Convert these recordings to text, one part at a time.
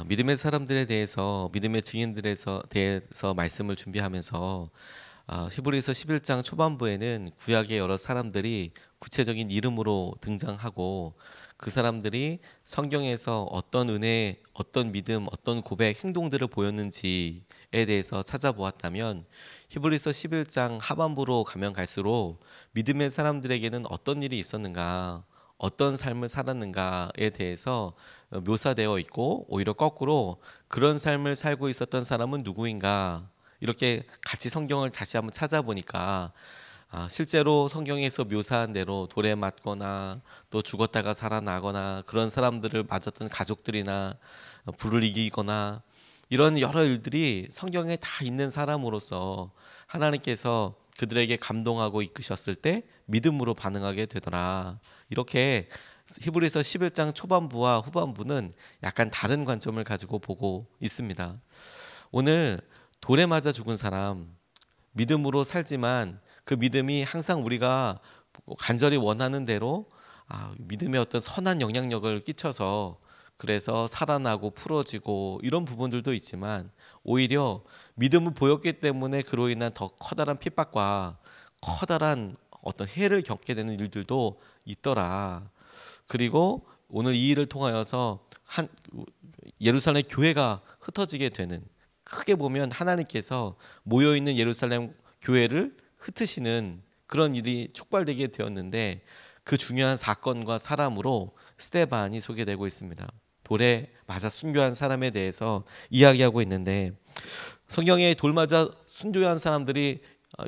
믿음의 사람들에 대해서 믿음의 증인들에서 대해서 말씀을 준비하면서 히브리서 11장 초반부에는 구약의 여러 사람들이 구체적인 이름으로 등장하고 그 사람들이 성경에서 어떤 은혜, 어떤 믿음, 어떤 고백, 행동들을 보였는지에 대해서 찾아보았다면 히브리서 11장 하반부로 가면 갈수록 믿음의 사람들에게는 어떤 일이 있었는가, 어떤 삶을 살았는가에 대해서 묘사되어 있고, 오히려 거꾸로 그런 삶을 살고 있었던 사람은 누구인가, 이렇게 같이 성경을 다시 한번 찾아보니까 실제로 성경에서 묘사한 대로 돌에 맞거나 또 죽었다가 살아나거나 그런 사람들을 맞았던 가족들이나 불을 이기거나 이런 여러 일들이 성경에 다 있는 사람으로서 하나님께서 그들에게 감동하고 이끄셨을 때 믿음으로 반응하게 되더라. 이렇게 히브리서 11장 초반부와 후반부는 약간 다른 관점을 가지고 보고 있습니다. 오늘 돌에 맞아 죽은 사람, 믿음으로 살지만 그 믿음이 항상 우리가 간절히 원하는 대로 믿음의 어떤 선한 영향력을 끼쳐서 그래서 살아나고 풀어지고 이런 부분들도 있지만, 오히려 믿음을 보였기 때문에 그로 인한 더 커다란 핍박과 커다란 어떤 해를 겪게 되는 일들도 있더라. 그리고 오늘 이 일을 통하여서 예루살렘 교회가 흩어지게 되는, 크게 보면 하나님께서 모여있는 예루살렘 교회를 흩으시는 그런 일이 촉발되게 되었는데, 그 중요한 사건과 사람으로 스데반이 소개되고 있습니다. 돌에 맞아 순교한 사람에 대해서 이야기하고 있는데, 성경에 돌 맞아 순교한 사람들이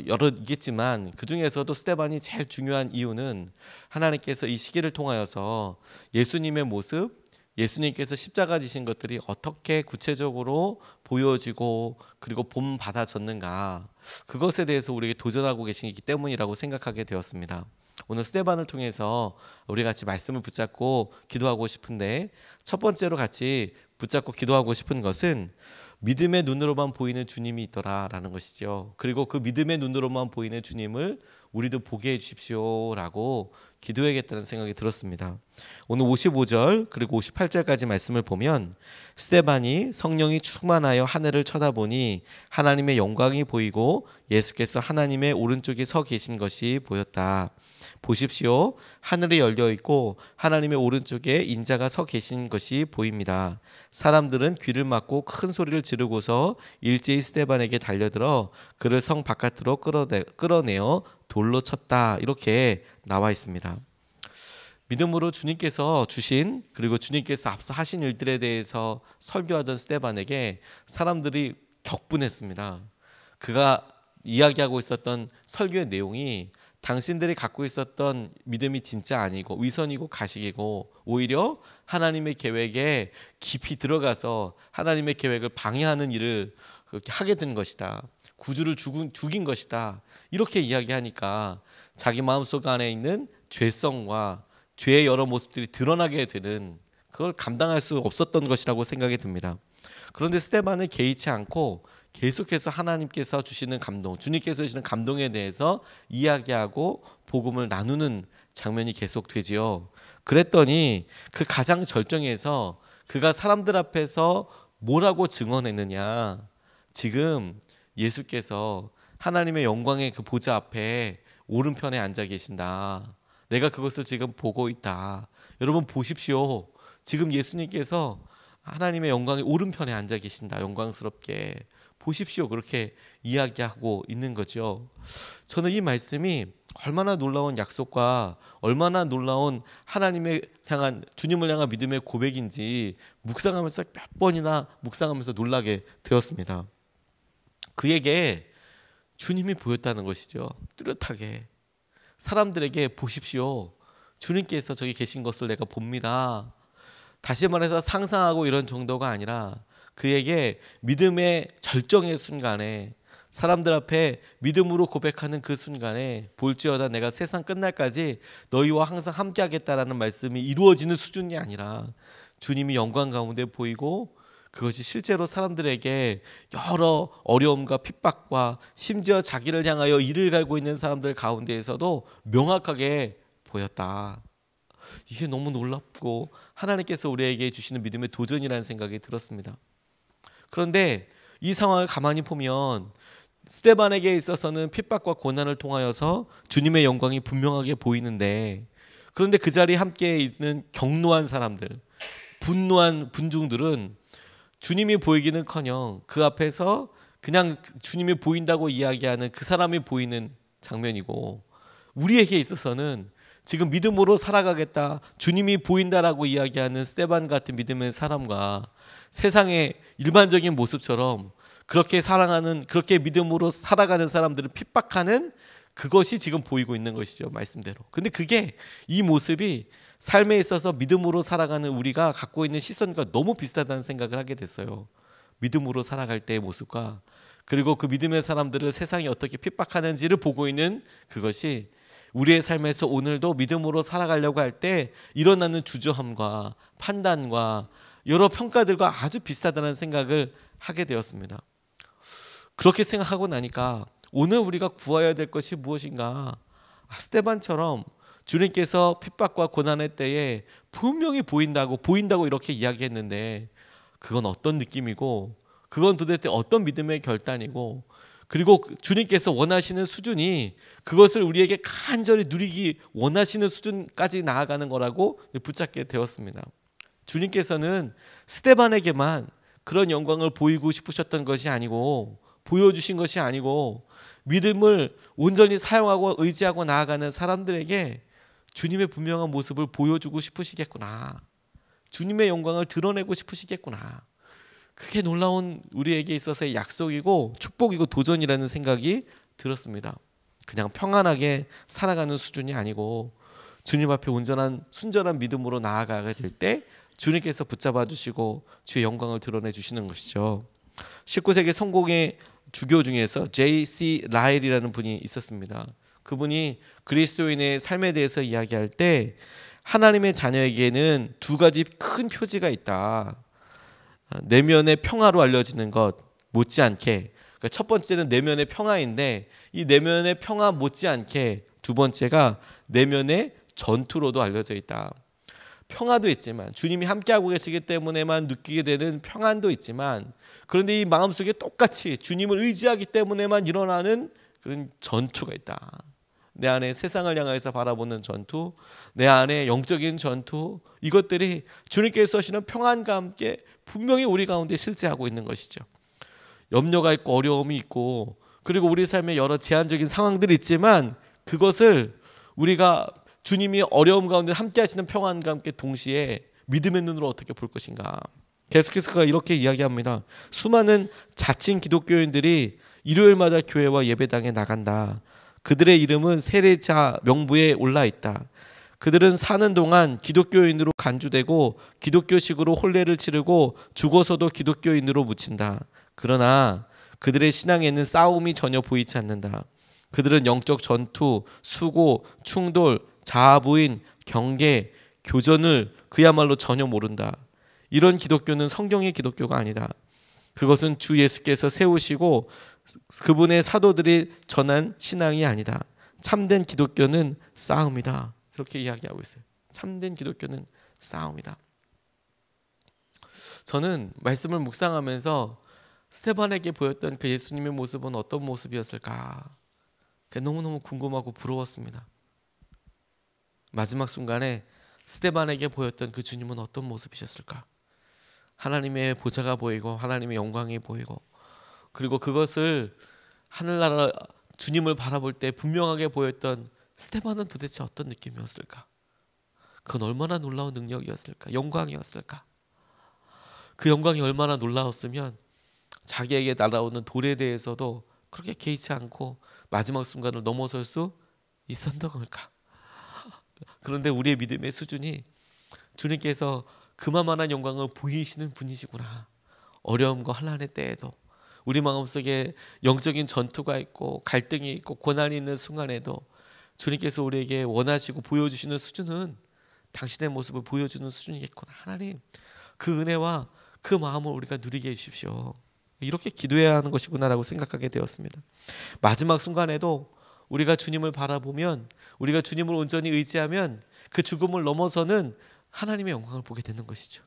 여러 있겠지만 그 중에서도 스데반이 제일 중요한 이유는 하나님께서 이 시기를 통하여서 예수님의 모습, 예수님께서 십자가 지신 것들이 어떻게 구체적으로 보여지고 그리고 본받아졌는가, 그것에 대해서 우리에게 도전하고 계시기 때문이라고 생각하게 되었습니다. 오늘 스데반을 통해서 우리 같이 말씀을 붙잡고 기도하고 싶은데, 첫 번째로 같이 붙잡고 기도하고 싶은 것은 믿음의 눈으로만 보이는 주님이 있더라라는 것이죠. 그리고 그 믿음의 눈으로만 보이는 주님을 우리도 보게 해주십시오라고 기도해야겠다는 생각이 들었습니다. 오늘 55절 그리고 58절까지 말씀을 보면, 스데반이 성령이 충만하여 하늘을 쳐다보니 하나님의 영광이 보이고 예수께서 하나님의 오른쪽에 서 계신 것이 보였다. 보십시오, 하늘이 열려 있고 하나님의 오른쪽에 인자가 서 계신 것이 보입니다. 사람들은 귀를 막고 큰 소리를 지르고서 일제히 스데반에게 달려들어 그를 성 바깥으로 끌어내어 돌로 쳤다. 이렇게 나와 있습니다. 믿음으로 주님께서 주신, 그리고 주님께서 앞서 하신 일들에 대해서 설교하던 스데반에게 사람들이 격분했습니다. 그가 이야기하고 있었던 설교의 내용이 당신들이 갖고 있었던 믿음이 진짜 아니고 위선이고 가식이고, 오히려 하나님의 계획에 깊이 들어가서 하나님의 계획을 방해하는 일을 그렇게 하게 된 것이다. 구주를 죽인 것이다. 이렇게 이야기하니까 자기 마음속 안에 있는 죄성과 죄의 여러 모습들이 드러나게 되는, 그걸 감당할 수 없었던 것이라고 생각이 듭니다. 그런데 스데반은 개의치 않고 계속해서 하나님께서 주시는 감동, 주님께서 주시는 감동에 대해서 이야기하고 복음을 나누는 장면이 계속되지요. 그랬더니 그 가장 절정에서 그가 사람들 앞에서 뭐라고 증언했느냐, 지금 예수께서 하나님의 영광의 그 보좌 앞에 오른편에 앉아 계신다. 내가 그것을 지금 보고 있다. 여러분 보십시오. 지금 예수님께서 하나님의 영광의 오른편에 앉아 계신다. 영광스럽게 보십시오. 그렇게 이야기하고 있는 거죠. 저는 이 말씀이 얼마나 놀라운 약속과 얼마나 놀라운 하나님의 향한, 주님을 향한 믿음의 고백인지 묵상하면서 몇 번이나 묵상하면서 놀라게 되었습니다. 그에게 주님이 보였다는 것이죠. 뚜렷하게 사람들에게 보십시오, 주님께서 저기 계신 것을 내가 봅니다. 다시 말해서 상상하고 이런 정도가 아니라 그에게 믿음의 절정의 순간에, 사람들 앞에 믿음으로 고백하는 그 순간에, 볼지어다 내가 세상 끝날까지 너희와 항상 함께하겠다라는 말씀이 이루어지는 수준이 아니라 주님이 영광 가운데 보이고, 그것이 실제로 사람들에게 여러 어려움과 핍박과 심지어 자기를 향하여 이를 갈고 있는 사람들 가운데에서도 명확하게 보였다. 이게 너무 놀랍고 하나님께서 우리에게 주시는 믿음의 도전이라는 생각이 들었습니다. 그런데 이 상황을 가만히 보면 스데반에게 있어서는 핍박과 고난을 통하여서 주님의 영광이 분명하게 보이는데, 그런데 그 자리에 함께 있는 격노한 사람들, 분노한 군중들은 주님이 보이기는커녕 그 앞에서 그냥 주님이 보인다고 이야기하는 그 사람이 보이는 장면이고, 우리에게 있어서는 지금 믿음으로 살아가겠다, 주님이 보인다라고 이야기하는 스데반 같은 믿음의 사람과 세상의 일반적인 모습처럼 그렇게 사랑하는, 그렇게 믿음으로 살아가는 사람들을 핍박하는 그것이 지금 보이고 있는 것이죠, 말씀대로. 근데 그게, 이 모습이 삶에 있어서 믿음으로 살아가는 우리가 갖고 있는 시선과 너무 비슷하다는 생각을 하게 됐어요. 믿음으로 살아갈 때의 모습과, 그리고 그 믿음의 사람들을 세상이 어떻게 핍박하는지를 보고 있는 그것이 우리의 삶에서 오늘도 믿음으로 살아가려고 할 때 일어나는 주저함과 판단과 여러 평가들과 아주 비슷하다는 생각을 하게 되었습니다. 그렇게 생각하고 나니까 오늘 우리가 구해야 될 것이 무엇인가? 스데반처럼 주님께서 핍박과 고난의 때에 분명히 보인다고 이렇게 이야기했는데, 그건 어떤 느낌이고, 그건 도대체 어떤 믿음의 결단이고, 그리고 주님께서 원하시는 수준이 그것을 우리에게 간절히 누리기 원하시는 수준까지 나아가는 거라고 붙잡게 되었습니다. 주님께서는 스데반에게만 그런 영광을 보이고 싶으셨던 것이 아니고, 보여주신 것이 아니고, 믿음을 온전히 사용하고 의지하고 나아가는 사람들에게 주님의 분명한 모습을 보여주고 싶으시겠구나, 주님의 영광을 드러내고 싶으시겠구나. 그게 놀라운 우리에게 있어서의 약속이고 축복이고 도전이라는 생각이 들었습니다. 그냥 평안하게 살아가는 수준이 아니고, 주님 앞에 온전한 순전한 믿음으로 나아가게 될 때 주님께서 붙잡아 주시고 주의 영광을 드러내 주시는 것이죠. 19세기 성공의 주교 중에서 J.C. 라일이라는 분이 있었습니다. 그분이 그리스도인의 삶에 대해서 이야기할 때, 하나님의 자녀에게는 두 가지 큰 표지가 있다. 내면의 평화로 알려지는 것 못지않게, 그러니까 첫 번째는 내면의 평화인데, 이 내면의 평화 못지않게 두 번째가 내면의 전투로도 알려져 있다. 평화도 있지만, 주님이 함께하고 계시기 때문에만 느끼게 되는 평안도 있지만, 그런데 이 마음속에 똑같이 주님을 의지하기 때문에만 일어나는 그런 전투가 있다. 내 안에 세상을 향해서 바라보는 전투, 내 안에 영적인 전투, 이것들이 주님께서 하시는 평안과 함께 분명히 우리 가운데 실제하고 있는 것이죠. 염려가 있고 어려움이 있고, 그리고 우리 삶에 여러 제한적인 상황들이 있지만, 그것을 우리가 주님이 어려움 가운데 함께 하시는 평안과 함께 동시에 믿음의 눈으로 어떻게 볼 것인가. 계속해서 그가 이렇게 이야기합니다. 수많은 자칭 기독교인들이 일요일마다 교회와 예배당에 나간다. 그들의 이름은 세례자 명부에 올라 있다. 그들은 사는 동안 기독교인으로 간주되고 기독교식으로 혼례를 치르고 죽어서도 기독교인으로 묻힌다. 그러나 그들의 신앙에는 싸움이 전혀 보이지 않는다. 그들은 영적 전투, 수고, 충돌, 자아부인, 경계, 교전을 그야말로 전혀 모른다. 이런 기독교는 성경의 기독교가 아니다. 그것은 주 예수께서 세우시고 그분의 사도들이 전한 신앙이 아니다. 참된 기독교는 싸움이다. 이렇게 이야기하고 있어요. 참된 기독교는 싸움이다. 저는 말씀을 묵상하면서 스데반에게 보였던 그 예수님의 모습은 어떤 모습이었을까? 너무너무 궁금하고 부러웠습니다. 마지막 순간에 스데반에게 보였던 그 주님은 어떤 모습이셨을까? 하나님의 보좌가 보이고 하나님의 영광이 보이고, 그리고 그것을 하늘나라 주님을 바라볼 때 분명하게 보였던 스데반은 도대체 어떤 느낌이었을까? 그건 얼마나 놀라운 능력이었을까? 영광이었을까? 그 영광이 얼마나 놀라웠으면 자기에게 날아오는 돌에 대해서도 그렇게 개의치 않고 마지막 순간을 넘어설 수 있었던 걸까? 그런데 우리의 믿음의 수준이 주님께서 그만한 영광을 보이시는 분이시구나. 어려움과 환난의 때에도, 우리 마음속에 영적인 전투가 있고 갈등이 있고 고난이 있는 순간에도 주님께서 우리에게 원하시고 보여주시는 수준은 당신의 모습을 보여주는 수준이겠구나. 하나님, 그 은혜와 그 마음을 우리가 누리게 해주십시오. 이렇게 기도해야 하는 것이구나라고 생각하게 되었습니다. 마지막 순간에도 우리가 주님을 바라보면, 우리가 주님을 온전히 의지하면 그 죽음을 넘어서는 하나님의 영광을 보게 되는 것이죠.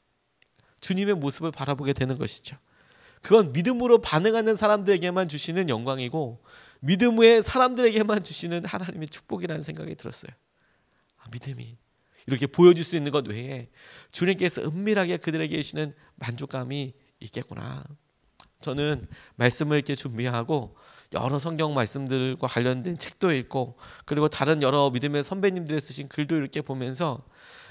주님의 모습을 바라보게 되는 것이죠. 그건 믿음으로 반응하는 사람들에게만 주시는 영광이고 믿음의 사람들에게만 주시는 하나님의 축복이라는 생각이 들었어요. 믿음이 이렇게 보여줄 수 있는 것 외에 주님께서 은밀하게 그들에게 주시는 만족감이 있겠구나. 저는 말씀을 이렇게 준비하고 여러 성경 말씀들과 관련된 책도 읽고 그리고 다른 여러 믿음의 선배님들이 쓰신 글도 이렇게 보면서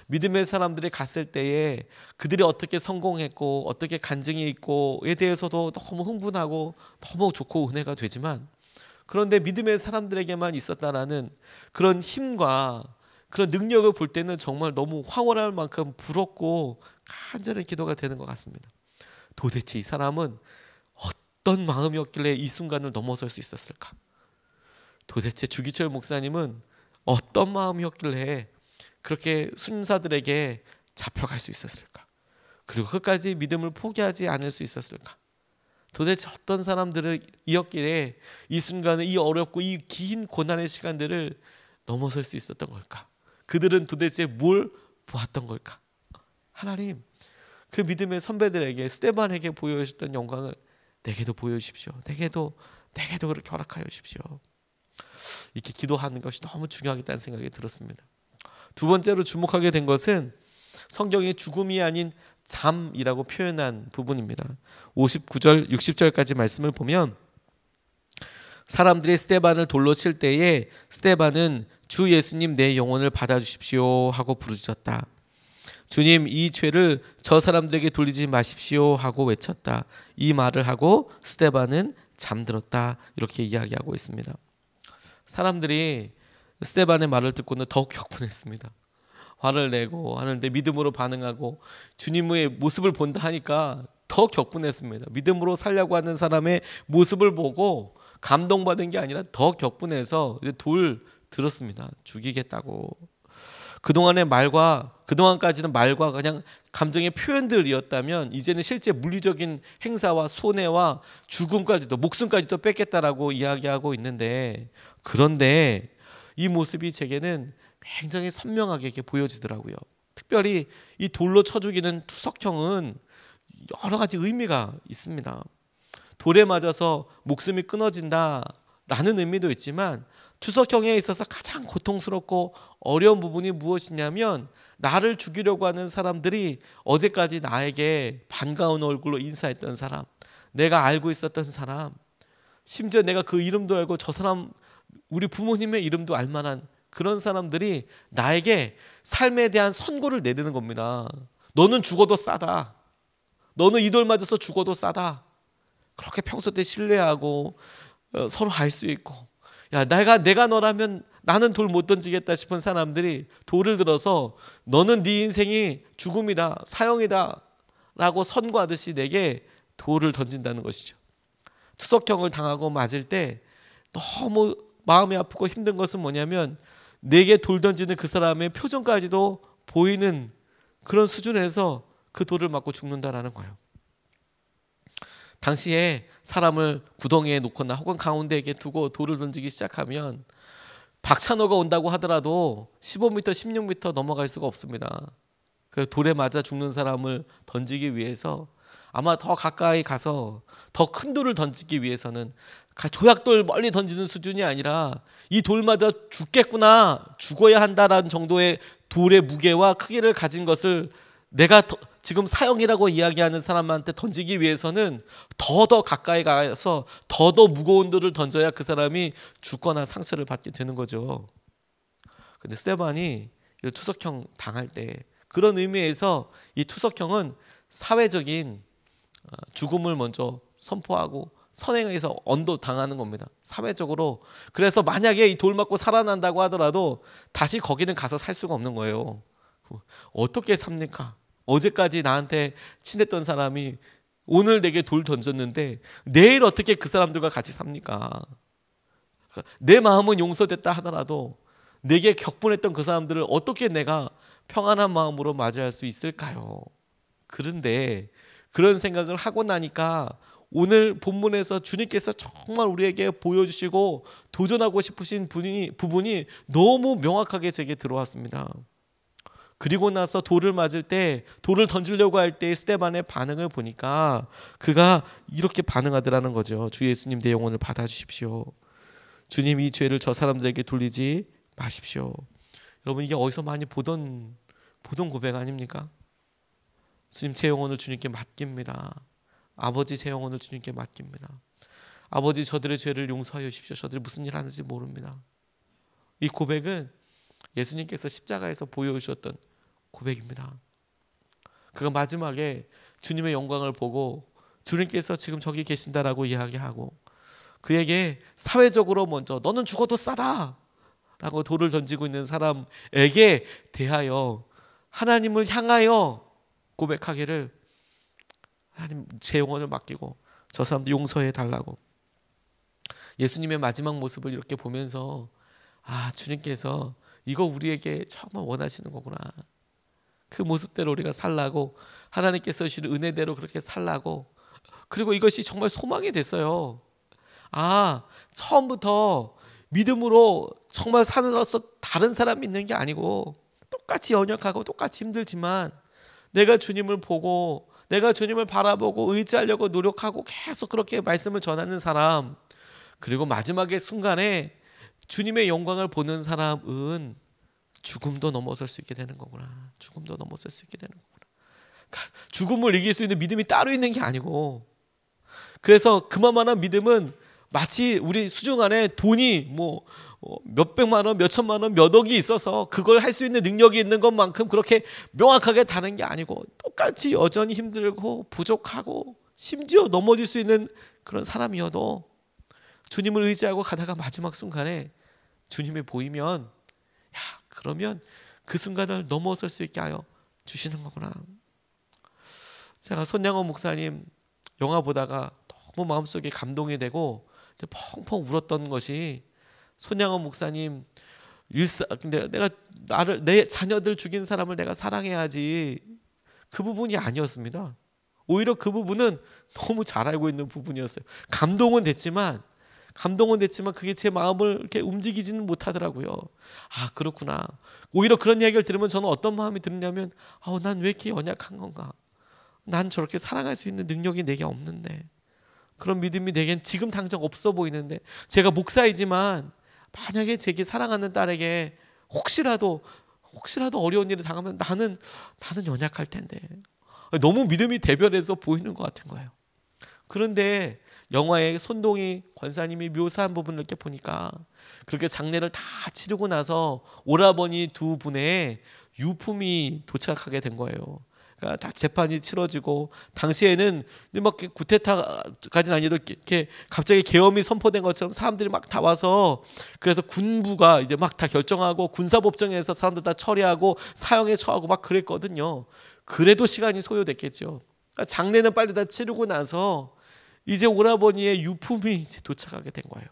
믿음의 사람들이 갔을 때에 그들이 어떻게 성공했고 어떻게 간증이 있고에 대해서도 너무 흥분하고 너무 좋고 은혜가 되지만, 그런데 믿음의 사람들에게만 있었다라는 그런 힘과 그런 능력을 볼 때는 정말 너무 황홀할 만큼 부럽고 간절한 기도가 되는 것 같습니다. 도대체 이 사람은 어떤 마음이었길래 이 순간을 넘어설 수 있었을까? 도대체 주기철 목사님은 어떤 마음이었길래 그렇게 순사들에게 잡혀갈 수 있었을까? 그리고 끝까지 믿음을 포기하지 않을 수 있었을까? 도대체 어떤 사람들이었기에 이 순간을, 이 어렵고 이 긴 고난의 시간들을 넘어설 수 있었던 걸까? 그들은 도대체 뭘 보았던 걸까? 하나님, 그 믿음의 선배들에게, 스데반에게 보여주셨던 영광을 내게도 보여주십시오. 내게도 그렇게 허락하여 주십시오. 이렇게 기도하는 것이 너무 중요하겠다는 생각이 들었습니다. 두 번째로 주목하게 된 것은 성경이 죽음이 아닌 잠이라고 표현한 부분입니다. 59절 60절까지 말씀을 보면 사람들이 스데반을 돌로 칠 때에 스데반은 주 예수님 내 영혼을 받아주십시오 하고 부르짖었다. 주님, 이 죄를 저 사람들에게 돌리지 마십시오 하고 외쳤다. 이 말을 하고 스데반은 잠들었다. 이렇게 이야기하고 있습니다. 사람들이 스데반의 말을 듣고는 더욱 격분했습니다. 화를 내고 하는데 믿음으로 반응하고 주님의 모습을 본다 하니까 더 격분했습니다. 믿음으로 살려고 하는 사람의 모습을 보고 감동받은 게 아니라 더 격분해서 돌 들었습니다. 죽이겠다고. 그동안까지는 말과 그냥 감정의 표현들이었다면 이제는 실제 물리적인 행사와 손해와 죽음까지도, 목숨까지도 뺏겠다라고 이야기하고 있는데, 그런데 이 모습이 제게는 굉장히 선명하게 이렇게 보여지더라고요. 특별히 이 돌로 쳐 죽이는 투석형은 여러 가지 의미가 있습니다. 돌에 맞아서 목숨이 끊어진다라는 의미도 있지만, 투석형에 있어서 가장 고통스럽고 어려운 부분이 무엇이냐면, 나를 죽이려고 하는 사람들이 어제까지 나에게 반가운 얼굴로 인사했던 사람, 내가 알고 있었던 사람, 심지어 내가 그 이름도 알고 저 사람 우리 부모님의 이름도 알만한 그런 사람들이 나에게 삶에 대한 선고를 내리는 겁니다. 너는 죽어도 싸다. 너는 이 돌 맞아서 죽어도 싸다. 그렇게 평소 때 신뢰하고 서로 알 수 있고, 야, 내가 너라면 나는 돌 못 던지겠다 싶은 사람들이 돌을 들어서 너는 네 인생이 죽음이다, 사형이다 라고 선고하듯이 내게 돌을 던진다는 것이죠. 투석형을 당하고 맞을 때 너무 마음이 아프고 힘든 것은 뭐냐면, 내게 돌 던지는 그 사람의 표정까지도 보이는 그런 수준에서 그 돌을 맞고 죽는다라는 거예요. 당시에 사람을 구덩이에 놓거나 혹은 가운데에 두고 돌을 던지기 시작하면 박찬호가 온다고 하더라도 15m, 16m 넘어갈 수가 없습니다. 그 돌에 맞아 죽는 사람을 던지기 위해서 아마 더 가까이 가서 더 큰 돌을 던지기 위해서는 조약돌 멀리 던지는 수준이 아니라 이 돌 맞아 죽겠구나, 죽어야 한다라는 정도의 돌의 무게와 크기를 가진 것을 내가 지금 사형이라고 이야기하는 사람한테 던지기 위해서는 더 가까이 가서 더 무거운 돌을 던져야 그 사람이 죽거나 상처를 받게 되는 거죠. 근데 스데반이 투석형 당할 때, 그런 의미에서 이 투석형은 사회적인 죽음을 먼저 선포하고 선행해서 언도 당하는 겁니다. 사회적으로. 그래서 만약에 이 돌 맞고 살아난다고 하더라도 다시 거기는 가서 살 수가 없는 거예요. 어떻게 삽니까? 어제까지 나한테 친했던 사람이 오늘 내게 돌 던졌는데 내일 어떻게 그 사람들과 같이 삽니까? 내 마음은 용서됐다 하더라도 내게 격분했던 그 사람들을 어떻게 내가 평안한 마음으로 맞이할 수 있을까요? 그런데 그런 생각을 하고 나니까 오늘 본문에서 주님께서 정말 우리에게 보여주시고 도전하고 싶으신 부분이 너무 명확하게 제게 들어왔습니다. 그리고 나서 돌을 맞을 때, 돌을 던지려고 할 때 스데반의 반응을 보니까 그가 이렇게 반응하더라는 거죠. 주 예수님, 내 영혼을 받아주십시오. 주님, 이 죄를 저 사람들에게 돌리지 마십시오. 여러분, 이게 어디서 많이 보던 고백 아닙니까? 주님, 제 영혼을 주님께 맡깁니다. 아버지, 제 영혼을 주님께 맡깁니다. 아버지, 저들의 죄를 용서하여 주십시오. 저들이 무슨 일 하는지 모릅니다. 이 고백은 예수님께서 십자가에서 보여주셨던 고백입니다. 그가 마지막에 주님의 영광을 보고 주님께서 지금 저기 계신다라고 이야기하고 그에게 사회적으로 먼저 너는 죽어도 싸다 라고 돌을 던지고 있는 사람에게 대하여 하나님을 향하여 고백하기를, 하나님, 제 영혼을 맡기고 저 사람도 용서해 달라고. 예수님의 마지막 모습을 이렇게 보면서 주님께서 이거 우리에게 정말 원하시는 거구나. 그 모습대로 우리가 살라고, 하나님께서 주시는 은혜대로 그렇게 살라고. 그리고 이것이 정말 소망이 됐어요. 처음부터 믿음으로 정말 살아서 다른 사람 믿는 게 아니고 똑같이 연약하고 똑같이 힘들지만 내가 주님을 보고 내가 주님을 바라보고 의지하려고 노력하고 계속 그렇게 말씀을 전하는 사람, 그리고 마지막의 순간에 주님의 영광을 보는 사람은 죽음도 넘어설 수 있게 되는 거구나. 죽음도 넘어설 수 있게 되는 거구나. 죽음을 이길 수 있는 믿음이 따로 있는 게 아니고, 그래서 그만한 믿음은 마치 우리 수중 안에 돈이 몇백만 원, 몇천만 원, 몇 억이 있어서 그걸 할 수 있는 능력이 있는 것만큼 그렇게 명확하게 다른 게 아니고, 똑같이 여전히 힘들고 부족하고 심지어 넘어질 수 있는 그런 사람이어도 주님을 의지하고 가다가 마지막 순간에 주님이 보이면 그러면 그 순간을 넘어설 수 있게 하여 주시는 거구나. 제가 손양원 목사님 영화 보다가 너무 마음속에 감동이 되고 펑펑 울었던 것이, 손양원 목사님 근데 내가 내 자녀들 죽인 사람을 내가 사랑해야지, 그 부분이 아니었습니다. 오히려 그 부분은 너무 잘 알고 있는 부분이었어요. 감동은 됐지만 그게 제 마음을 이렇게 움직이지는 못하더라고요. 그렇구나. 오히려 그런 이야기를 들으면 저는 어떤 마음이 드느냐면, 난 왜 이렇게 연약한 건가? 난 저렇게 사랑할 수 있는 능력이 내게 없는데, 그런 믿음이 내겐 지금 당장 없어 보이는데, 제가 목사이지만 만약에 제게 사랑하는 딸에게 혹시라도 어려운 일을 당하면 나는 연약할 텐데, 너무 믿음이 대변해서 보이는 것 같은 거예요. 그런데 영화의 손동희 권사님이 묘사한 부분을 이렇게 보니까, 그렇게 장례를 다 치르고 나서 오라버니 두 분의 유품이 도착하게 된 거예요. 그러니까 다 재판이 치러지고, 당시에는 막 구테타까지는 아니어도 이렇게 갑자기 계엄이 선포된 것처럼 사람들이 막 다 와서, 그래서 군부가 이제 막 다 결정하고 군사법정에서 사람들 다 처리하고 사형에 처하고 막 그랬거든요. 그래도 시간이 소요됐겠죠. 그러니까 장례는 빨리 다 치르고 나서 이제 오라버니의 유품이 이제 도착하게 된 거예요.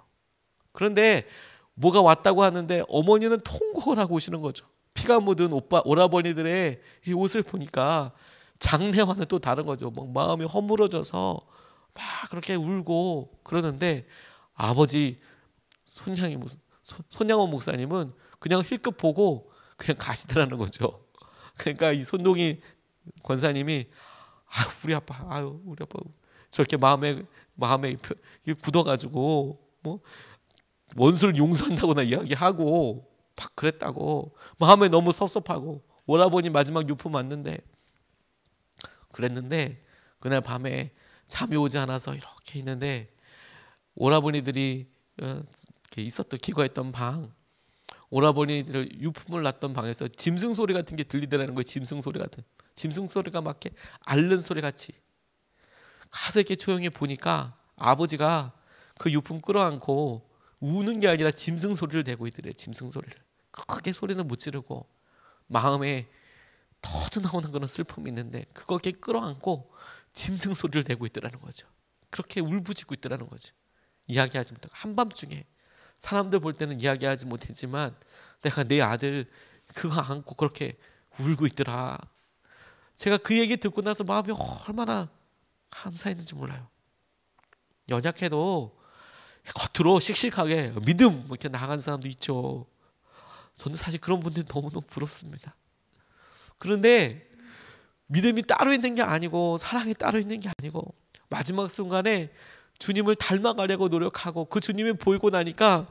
그런데 뭐가 왔다고 하는데 어머니는 통곡을 하고 오시는 거죠. 피가 묻은 오라버니들의 이 옷을 보니까 장례와는 또 다른 거죠. 막 마음이 허물어져서 막 그렇게 울고 그러는데, 아버지 손양원 목사님은 그냥 힐끗 보고 그냥 가시더라는 거죠. 그러니까 이 손동희 권사님이 우리 아빠 저렇게 마음에 굳어가지고 원수를 용서한다거나 이야기하고 막 그랬다고, 마음에 너무 섭섭하고, 오라버니 마지막 유품 왔는데 그랬는데, 그날 밤에 잠이 오지 않아서 이렇게 있는데, 오라버니들이 이렇게 기거했던 방, 오라버니들 유품을 놨던 방에서 짐승 소리 같은 게 들리더라는 거예요. 짐승 소리가 막 이렇게 앓는 소리 같이. 가서 이렇게 조용히 보니까 아버지가 그 유품 끌어안고 우는 게 아니라 짐승 소리를 내고 있더래요. 짐승 소리를. 크게 소리는 못 지르고 마음에 터져나오는 그런 슬픔이 있는데, 그걸 이렇게 끌어안고 짐승 소리를 내고 있더라는 거죠. 그렇게 울부짖고 있더라는 거죠. 이야기하지 못하고, 한밤중에 사람들 볼 때는 이야기하지 못했지만 내가 내 아들 그거 안고 그렇게 울고 있더라. 제가 그 얘기 듣고 나서 마음이 얼마나 감사했는지 몰라요. 연약해도 겉으로 씩씩하게 믿음 이렇게 나아가는 사람도 있죠. 저는 사실 그런 분들이 너무너무 부럽습니다. 그런데 믿음이 따로 있는 게 아니고 사랑이 따로 있는 게 아니고 마지막 순간에 주님을 닮아가려고 노력하고 그 주님이 보이고 나니까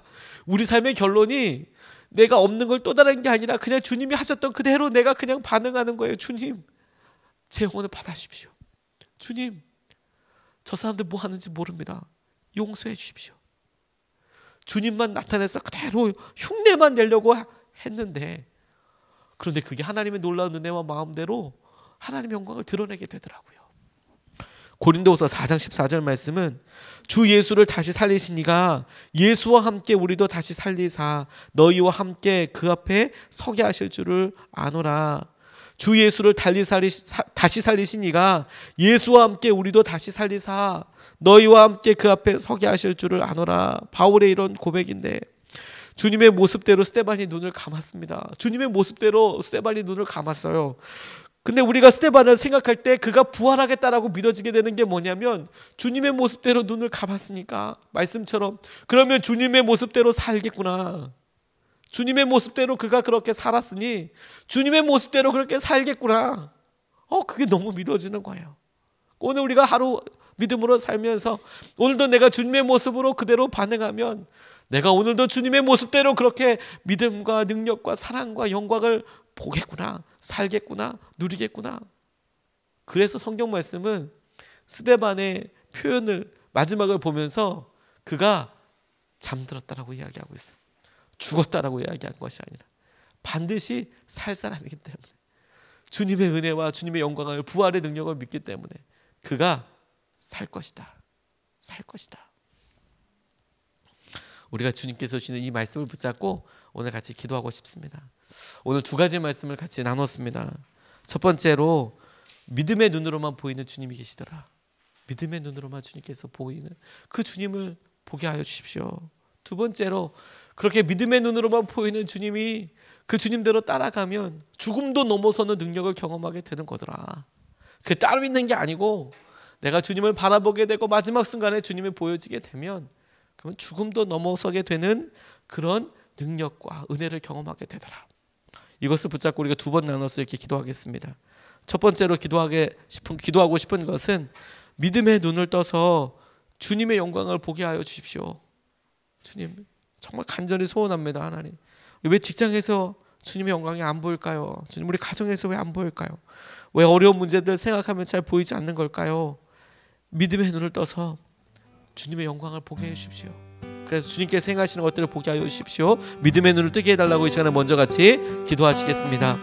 우리 삶의 결론이 내가 없는 걸 또 다른 게 아니라 그냥 주님이 하셨던 그대로 내가 그냥 반응하는 거예요. 주님, 제 영혼을 받아주십시오. 주님, 저 사람들 뭐 하는지 모릅니다. 용서해 주십시오. 주님만 나타내서 그대로 흉내만 내려고 했는데, 그런데 그게 하나님의 놀라운 은혜와 마음대로 하나님의 영광을 드러내게 되더라고요. 고린도후서 4장 14절 말씀은 주 예수를 다시 살리신 이가 예수와 함께 우리도 다시 살리사 너희와 함께 그 앞에 서게 하실 줄을 아노라. 주 예수를 다시 살리신 이가 예수와 함께 우리도 다시 살리사 너희와 함께 그 앞에 서게 하실 줄을 아노라. 바울의 이런 고백인데, 주님의 모습대로 스데반이 눈을 감았습니다. 주님의 모습대로 스데반이 눈을 감았어요. 근데 우리가 스데반을 생각할 때 그가 부활하겠다라고 믿어지게 되는 게 뭐냐면 주님의 모습대로 눈을 감았으니까, 말씀처럼 그러면 주님의 모습대로 살겠구나, 주님의 모습대로 그가 그렇게 살았으니 주님의 모습대로 그렇게 살겠구나, 그게 너무 믿어지는 거예요. 오늘 우리가 하루 믿음으로 살면서 오늘도 내가 주님의 모습으로 그대로 반응하면 내가 오늘도 주님의 모습대로 그렇게 믿음과 능력과 사랑과 영광을 보겠구나, 살겠구나, 누리겠구나. 그래서 성경 말씀은 스데반의 표현을 마지막을 보면서 그가 잠들었다라고 이야기하고 있어요. 죽었다라고 이야기한 것이 아니라 반드시 살 사람이기 때문에, 주님의 은혜와 주님의 영광을, 부활의 능력을 믿기 때문에 그가 살 것이다, 살 것이다. 우리가 주님께서 주시는 이 말씀을 붙잡고 오늘 같이 기도하고 싶습니다. 오늘 두 가지 말씀을 같이 나눴습니다. 첫 번째로 믿음의 눈으로만 보이는 주님이 계시더라. 믿음의 눈으로만 주님께서 보이는 그 주님을 보게 하여 주십시오. 두 번째로 그렇게 믿음의 눈으로만 보이는 주님이 그 주님대로 따라가면 죽음도 넘어서는 능력을 경험하게 되는 거더라. 그게 따로 있는 게 아니고 내가 주님을 바라보게 되고 마지막 순간에 주님이 보여지게 되면 그러면 죽음도 넘어서게 되는 그런 능력과 은혜를 경험하게 되더라. 이것을 붙잡고 우리가 두 번 나눠서 이렇게 기도하겠습니다. 첫 번째로 기도하고 싶은 것은 믿음의 눈을 떠서 주님의 영광을 보게 하여 주십시오. 주님, 정말 간절히 소원합니다. 하나님, 왜 직장에서 주님의 영광이 안 보일까요? 주님, 우리 가정에서 왜 안 보일까요? 왜 어려운 문제들 생각하면 잘 보이지 않는 걸까요? 믿음의 눈을 떠서 주님의 영광을 보게 해주십시오. 그래서 주님께서 행하시는 것들을 보게 하여 주십시오. 믿음의 눈을 뜨게 해달라고 이 시간에 먼저 같이 기도하시겠습니다.